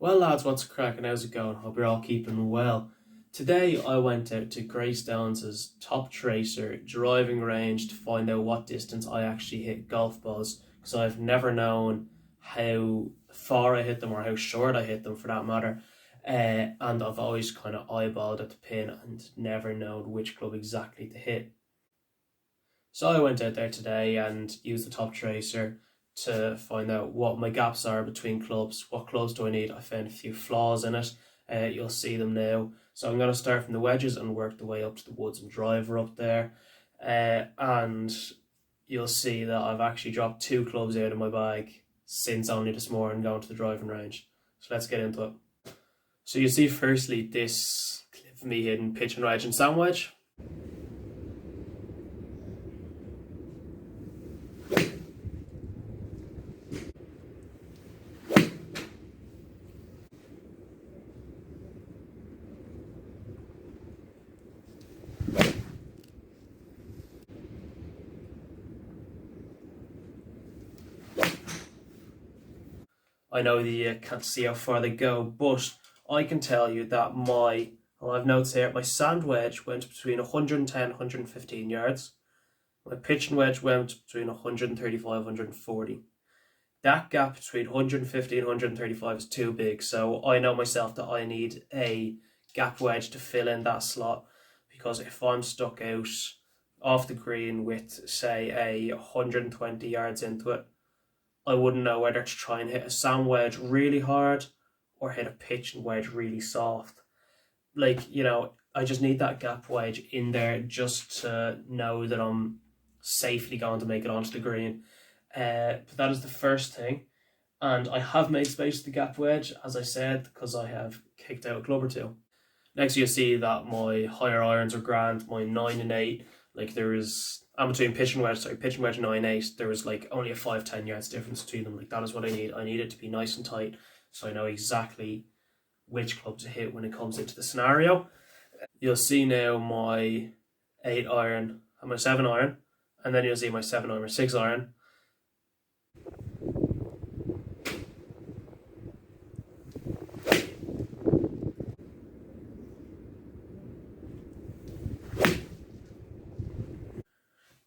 Well lads, what's cracking? How's it going? Hope you're all keeping well. Today I went out to Greystones TopTracer driving range to find out what distance I actually hit golf balls, because I've never known how far I hit them or how short I hit them for that matter. And I've always kind of eyeballed at the pin and never known which club exactly to hit. So I went out there today and used the TopTracer to find out what my gaps are between clubs, what clubs do I need. I found a few flaws in it, you'll see them now. So I'm going to start from the wedges and work the way up to the woods and driver up there. And you'll see that I've actually dropped 2 clubs out of my bag since only this morning going to the driving range. So let's get into it. So you see firstly this clip of me hitting pitch and wedge and sand wedge. I know that you can't see how far they go, but I can tell you that I've notes here, my sand wedge went between 110 and 115 yards. My pitch and wedge went between 135 and 140. That gap between 150 and 135 is too big, so I know myself that I need a gap wedge to fill in that slot, because if I'm stuck out off the green with, say, a 120 yards into it, I wouldn't know whether to try and hit a sand wedge really hard or hit a pitch and wedge really soft. I just need that gap wedge in there just to know that I'm safely going to make it onto the green. But that is the first thing. And I have made space for the gap wedge, as I said, because I have kicked out a club or 2. Next, you'll see that my higher irons are grand, my 9 and 8. I'm between pitch and wedge 9-8, there was only a 5-10 yards difference between them. That is what I need. I need it to be nice and tight, so I know exactly which club to hit when it comes into the scenario. You'll see now my 8 iron and my 7 iron, and then you'll see my 7 iron or 6 iron.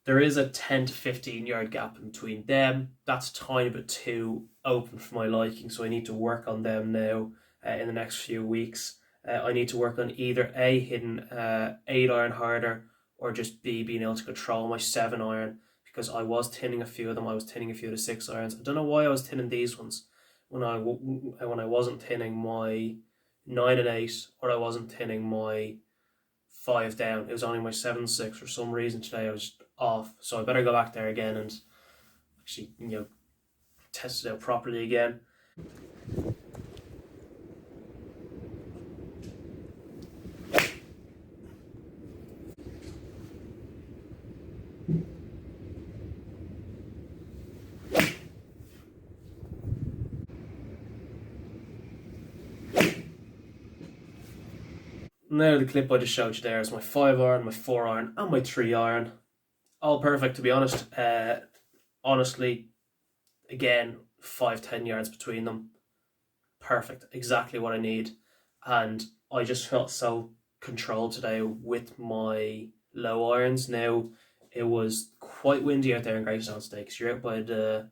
There is a 10 to 15 yard gap in between them. That's a tiny bit too open for my liking, so I need to work on them now in the next few weeks. I need to work on either A, hitting 8 iron harder, or just B, being able to control my 7 iron, because I was tinning a few of them. I was tinning a few of the 6 irons. I don't know why I was tinning these ones when I wasn't tinning my 9 and 8, or I wasn't tinning my 5 down. It was only my 7-6 for some reason today. I was off, so I better go back there again and actually test it out properly again. Now the clip I just showed you there is my 5 iron, my 4 iron and my 3 iron. All perfect, to be honest. Honestly, again, 5-10 yards between them. Perfect, exactly what I need. And I just felt so controlled today with my low irons. Now, it was quite windy out there in Greystones today, because you're out by the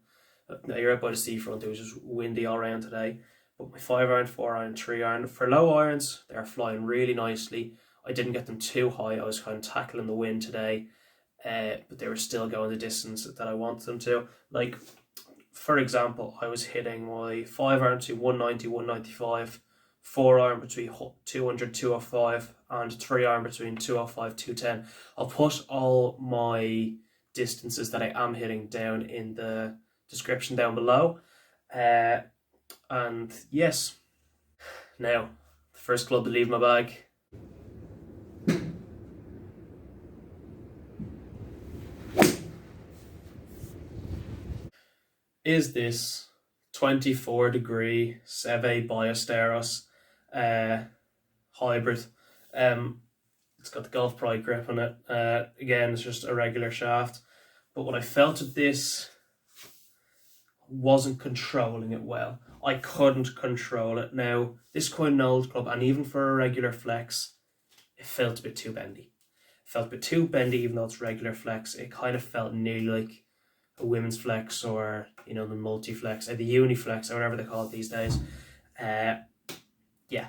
seafront. It was just windy all around today. But my 5 iron, 4 iron, 3 iron, for low irons, they're flying really nicely. I didn't get them too high. I was kind of tackling the wind today, but they were still going the distance that I wanted them to. For example, I was hitting my 5 iron to 190, 195, 4 iron between 200, 205, and 3 iron between 205, 210. I'll put all my distances that I am hitting down in the description down below. And yes, now the first club to leave my bag. Is this 24 degree Seve Ballesteros hybrid. It's got the Golf Pride grip on it. Again, it's just a regular shaft. But what I felt with this, wasn't controlling it well. I couldn't control it. Now, this is quite an old club, and even for a regular flex, it felt a bit too bendy. It felt a bit too bendy, even though it's regular flex. It kind of felt nearly like a women's flex, or the multi-flex, or the uni-flex, or whatever they call it these days. Yeah.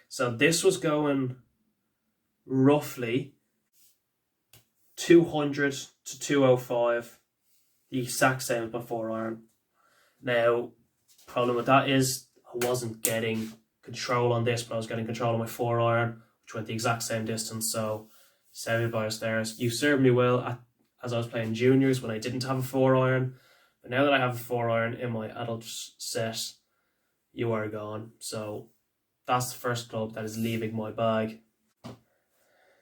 So this was going roughly 200 to 205, the exact same as my 4-iron. Now, problem with that is I wasn't getting control on this, but I was getting control on my 4-iron, which went the exact same distance. So, semi-bias there. You served me well as I was playing juniors when I didn't have a 4-iron. But now that I have a 4-iron in my adult set, you are gone. So, that's the first club that is leaving my bag.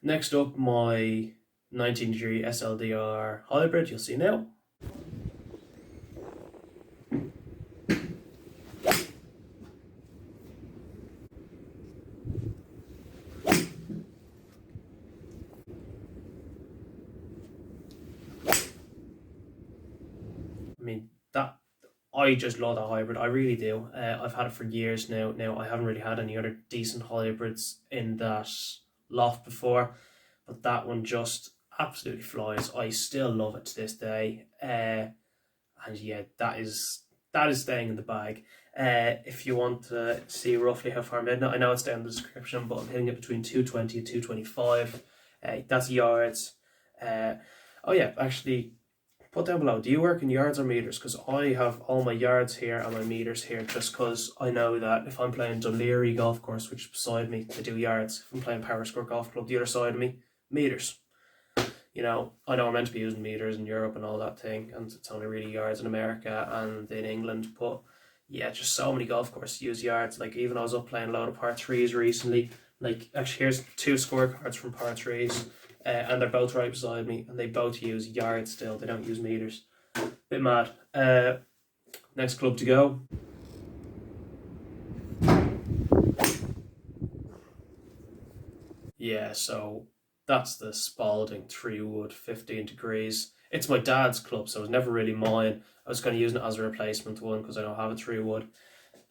Next up, my 19-degree SLDR hybrid, you'll see now. I mean, I just love that hybrid. I really do. I've had it for years now. Now, I haven't really had any other decent hybrids in that loft before, but that one just absolutely flies. I still love it to this day. And yeah, that is staying in the bag. If you want to see roughly how far I'm hitting it, I know it's down in the description, but I'm hitting it between 220 and 225. That's yards. Oh yeah, actually, put down below, do you work in yards or meters? Because I have all my yards here and my meters here, just because I know that if I'm playing Dunleary Golf Course, which is beside me, I do yards. If I'm playing Power Score Golf Club, the other side of me, meters. I know I'm meant to be using meters in Europe and all that thing, and it's only really yards in America and in England, but yeah, just so many golf courses use yards. Like, even I was up playing a load of par 3s recently. Like, actually, here's 2 scorecards from par 3s. And they're both right beside me, and they both use yards still. They don't use meters. Bit mad. Next club to go. Yeah, so that's the Spalding 3-wood 15 degrees. It's my dad's club, so it was never really mine. I was kind of using it as a replacement one because I don't have a 3-wood.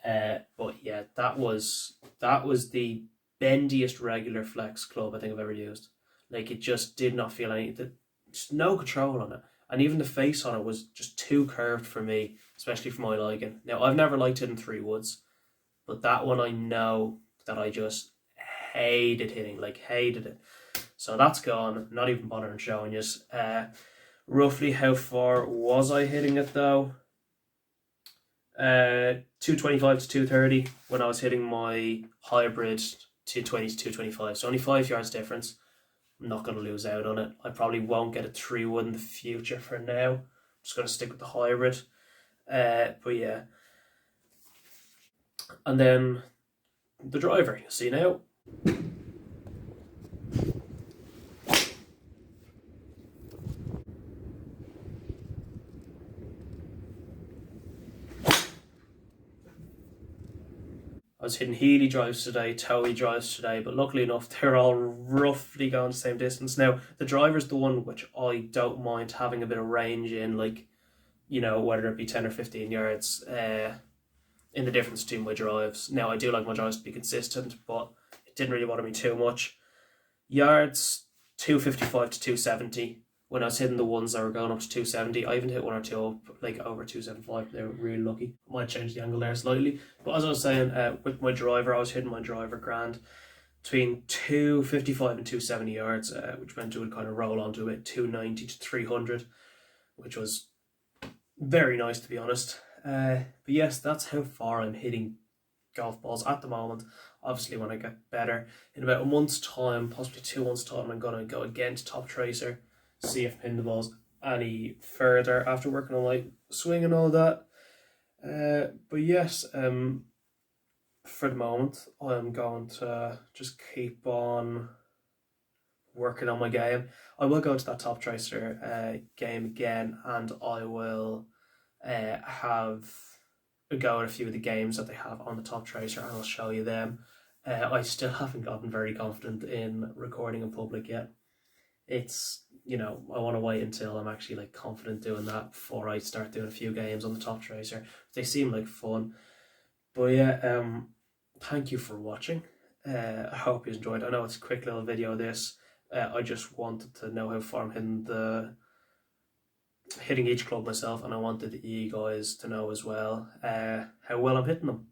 But yeah, that was the bendiest regular flex club I think I've ever used. Like, it just did not feel just no control on it. And even the face on it was just too curved for me, especially for my liking. Now, I've never liked it in 3-woods, but that one I know that I just hated hitting, like hated it. So that's gone, not even bothering showing you. Roughly how far was I hitting it though? 225 to 230 when I was hitting my hybrid 220 to 225. So only 5 yards difference. I'm not going to lose out on it. I probably won't get a 3-wood in the future for now. I'm just going to stick with the hybrid. But yeah. And then the driver, you'll see now. I was hitting Healy drives today, Towie drives today, but luckily enough, they're all roughly going the same distance. Now, the driver's the one which I don't mind having a bit of range in, like, whether it be 10 or 15 yards in the difference between my drives. Now, I do like my drives to be consistent, but it didn't really bother me too much. Yards, 255 to 270. When I was hitting the ones that were going up to 270, I even hit one or two up, like over 275. They were really lucky. I might change the angle there slightly. But as I was saying, with my driver, I was hitting my driver grand between 255 and 270 yards, which meant it would kind of roll onto it 290 to 300, which was very nice, to be honest. But yes, that's how far I'm hitting golf balls at the moment. Obviously, when I get better, in about a month's time, possibly 2 months' time, I'm going to go again to TopTracer, see if I pin the balls any further after working on my swing and all that. But yes, for the moment, I'm going to just keep on working on my game. I will go to that TopTracer game again, and I will have a go at a few of the games that they have on the TopTracer, and I'll show you them. I still haven't gotten very confident in recording in public yet. It's, I want to wait until I'm actually like confident doing that before I start doing a few games on the TopTracer. They seem like fun. But yeah, thank you for watching. I hope you enjoyed. I know it's a quick little video. This I just wanted to know how far I'm hitting each club myself, and I wanted you guys to know as well how well I'm hitting them.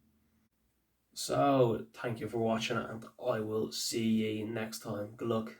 So thank you for watching, and I will see you next time. Good luck.